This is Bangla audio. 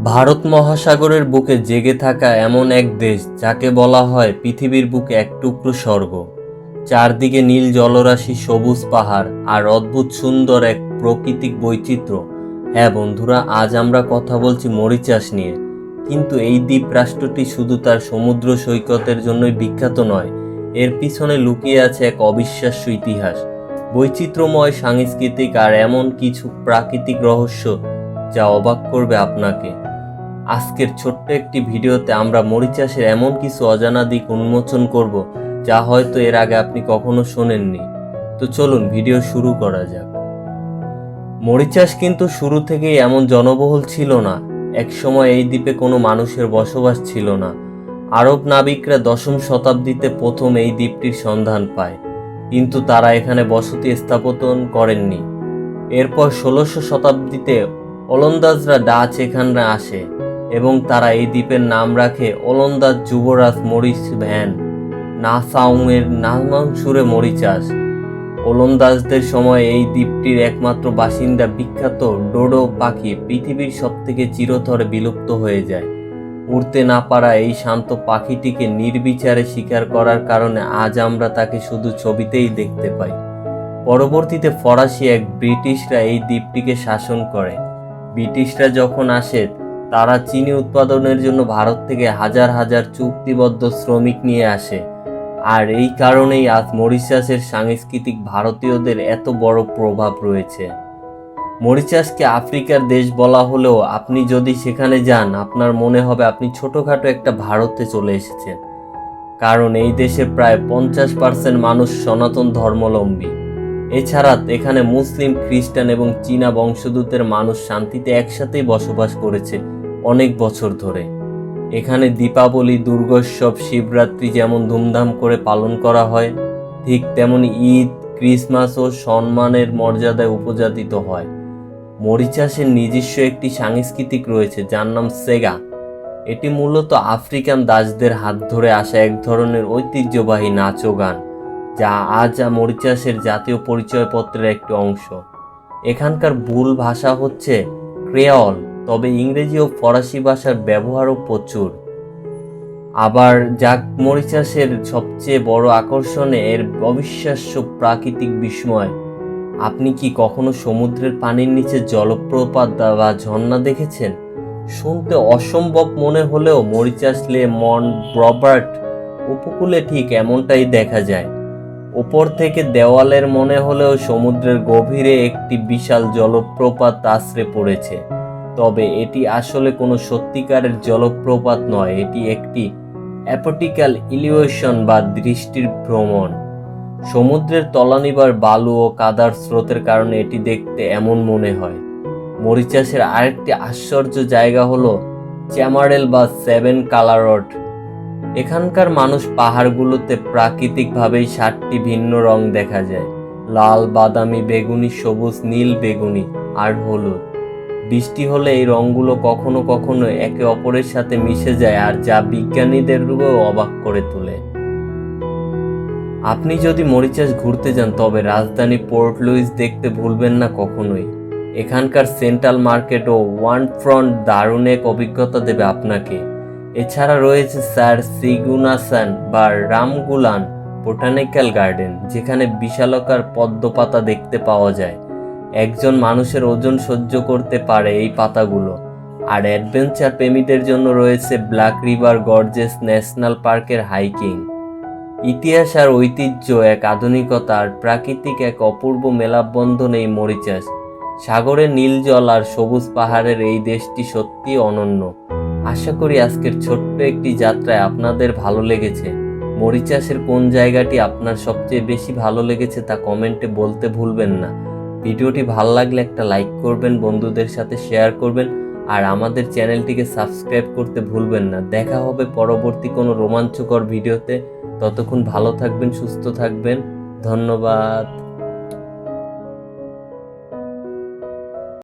ভারত মহাসাগরের বুকে জেগে থাকা এমন এক দেশ যাকে বলা হয় পৃথিবীর বুকে এক টুকরো স্বর্গ। চারদিকে নীল জলরাশি, সবুজ পাহাড় আর অদ্ভুত সুন্দর এক প্রাকৃতিক বৈচিত্র্য। হ্যাঁ বন্ধুরা, আজ আমরা কথা বলছি মরিচাস নিয়ে। কিন্তু এই দ্বীপ রাষ্ট্রটি শুধু তার সমুদ্র সৈকতের জন্যই বিখ্যাত নয়, এর পিছনে লুকিয়ে আছে এক অবিশ্বাস্য ইতিহাস, বৈচিত্র্যময় সাংস্কৃতিক আর এমন কিছু প্রাকৃতিক রহস্য যা অবাক করবে আপনাকে। আজকের ছোট্ট একটি ভিডিওতে আমরা মরিচাসের এমন কিছু অজানা দিক উন্মোচন করব যা হয়তো এর আগে আপনি কখনো শোনেননি। তো চলুন ভিডিও শুরু করা যাক। মরিচাস কিন্তু শুরু থেকেই এমন জনবহুল ছিল না। এক সময় এই দ্বীপে কোনো মানুষের বসবাস ছিল না। আরব নাবিকরা 10ম শতাব্দীতে প্রথম এই দ্বীপটির সন্ধান পায়, কিন্তু তারা এখানে বসতি স্থাপন করেননি। এরপর 1600 শতাব্দীতে ওলন্দাজরা ডাচ এখানে আসে এবং তারা এই দ্বীপের নাম রাখে ওলন্দাজ যুবরাজ মরিস ভ্যান নাসাউয়ের নামাংসুরে মরিচাস। ওলন্দাজদের সময় এই দ্বীপটির একমাত্র বাসিন্দা বিখ্যাত ডোডো পাখি পৃথিবীর সবথেকে চিরতরে বিলুপ্ত হয়ে যায়। উড়তে না পারা এই শান্ত পাখিটিকে নির্বিচারে শিকার করার কারণে আজ আমরা তাকে শুধু ছবিতেই দেখতে পাই। পরবর্তীতে ফরাসি এক ব্রিটিশরা এই দ্বীপটিকে শাসন করে। ব্রিটিশরা যখন আসে, তারা চিনি উৎপাদনের জন্য ভারত থেকে হাজার হাজার চুক্তিবদ্ধ শ্রমিক নিয়ে আসে। আর এই কারণেই আজ মরিচাসের সাংস্কৃতিক ভারতীয়দের এত বড় প্রভাব রয়েছে। মরিচাসকে আফ্রিকার দেশ বলা হলেও আপনি যদি সেখানে যান, আপনার মনে হবে আপনি ছোটখাটো একটা ভারতে চলে এসেছেন, কারণ এই দেশে প্রায় 50% মানুষ সনাতন ধর্মাবলম্বী। এছাড়া এখানে মুসলিম, খ্রিস্টান এবং চীনা বংশোদ্ভূতের মানুষ শান্তিতে একসাথেই বসবাস করেছে অনেক বছর ধরে। এখানে দীপাবলি, দুর্গোৎসব, শিবরাত্রি যেমন ধুমধাম করে পালন করা হয়, ঠিক তেমনি ঈদ, ক্রিসমাসও সম্মানের মর্যাদায় উপযাচিত হয়। মরিচাসের নিজস্ব একটি সাংস্কৃতিক রয়েছে যার নাম সেগা। এটি মূলত আফ্রিকান দাসদের হাত ধরে আসা এক ধরনের ঐতিহ্যবাহী নাচ ও গান, যা আজ মরিচাসের জাতীয় পরিচয়পত্রের একটি অংশ। এখানকার মূল ভাষা হচ্ছে ক্রেওল, তবে ইংরেজি ও ফরাসি ভাষার ব্যবহারও প্রচুর। আবার মরিচাসের সবচেয়ে বড় আকর্ষণে এর অবিশ্বাস্য প্রাকৃতিক বিস্ময়। আপনি কি কখনো সমুদ্রের পানির নিচে জলপ্রপাত বা ঝর্ণা দেখেছেন? শুনতে অসম্ভব মনে হলেও মরিচাস লে মন্ট রবার্ট উপকূলে ঠিক এমনটাই দেখা যায়। উপর থেকে দেওয়ালের মনে হলেও সমুদ্রের গভীরে একটি বিশাল জলপ্রপাত আছড়ে পড়েছে। তবে এটি আসলে কোনো সত্যিকারের জলপ্রপাত নয়, এটি একটি অপটিক্যাল ইলিউশন বা দৃষ্টির ভ্রমণ। সমুদ্রের তলানিবার বালু ও কাদার স্রোতের কারণে এটি দেখতে এমন মনে হয়। মরিচাসের আরেকটি আশ্চর্য জায়গা হলো চ্যামারেল বা 7 কালার রড। এখানকার মানুষ পাহাড়গুলোতে প্রাকৃতিকভাবেই 7টি ভিন্ন রং দেখা যায়: লাল, বাদামি, বেগুনি, সবুজ, নীল, বেগুনি আর হলুদ। বৃষ্টি হলে এই রংগুলো কখনো কখনো একে অপরের সাথে মিশে যায়, আর যা বিজ্ঞানীদেরও অবাক করে তোলে। আপনি যদি মরিচাস ঘুরতে যান তবে রাজধানী পোর্ট লুইস দেখতে ভুলবেন না কখনোই। এখানকার সেন্ট্রাল মার্কেট ও ওয়াটারফ্রন্ট দারুণ এক অভিজ্ঞতা দেবে আপনাকে। এছাড়া রয়েছে স্যার সিগুনাসান বা রামগুলান বোটানিক্যাল গার্ডেন, যেখানে বিশালাকার পদ্ম পাতা দেখতে পাওয়া যায়। একজন মানুষের ওজন সহ্য করতে পারে এই পাতাগুলো। আর অ্যাডভেঞ্চার প্রেমীদের জন্য রয়েছে ব্ল্যাক রিভার গর্জেস ন্যাশনাল পার্কের হাইকিং। ইতিহাস আর ঐতিহ্য, এক আধুনিকতা আর প্রাকৃতিক এক অপূর্ব মেলাবন্ধন এই মরিচাস। সাগরের নীল জল আর সবুজ পাহাড়ের এই দেশটি সত্যি অনন্য। আশা করি আজকের ছোট্ট একটি যাত্রায় আপনাদের ভালো লেগেছে। মরিচাসের কোন জায়গাটি আপনার সবচেয়ে বেশি ভালো লেগেছে তা কমেন্টে বলতে ভুলবেন না। ভিডিওটি ভালো লাগলে একটা লাইক করবেন, বন্ধুদের সাথে শেয়ার করবেন আর আমাদের চ্যানেলটিকে সাবস্ক্রাইব করতে ভুলবেন না। দেখা হবে পরবর্তী কোনো রোমাঞ্চকর ভিডিওতে। ততক্ষণ ভালো থাকবেন, সুস্থ থাকবেন। ধন্যবাদ।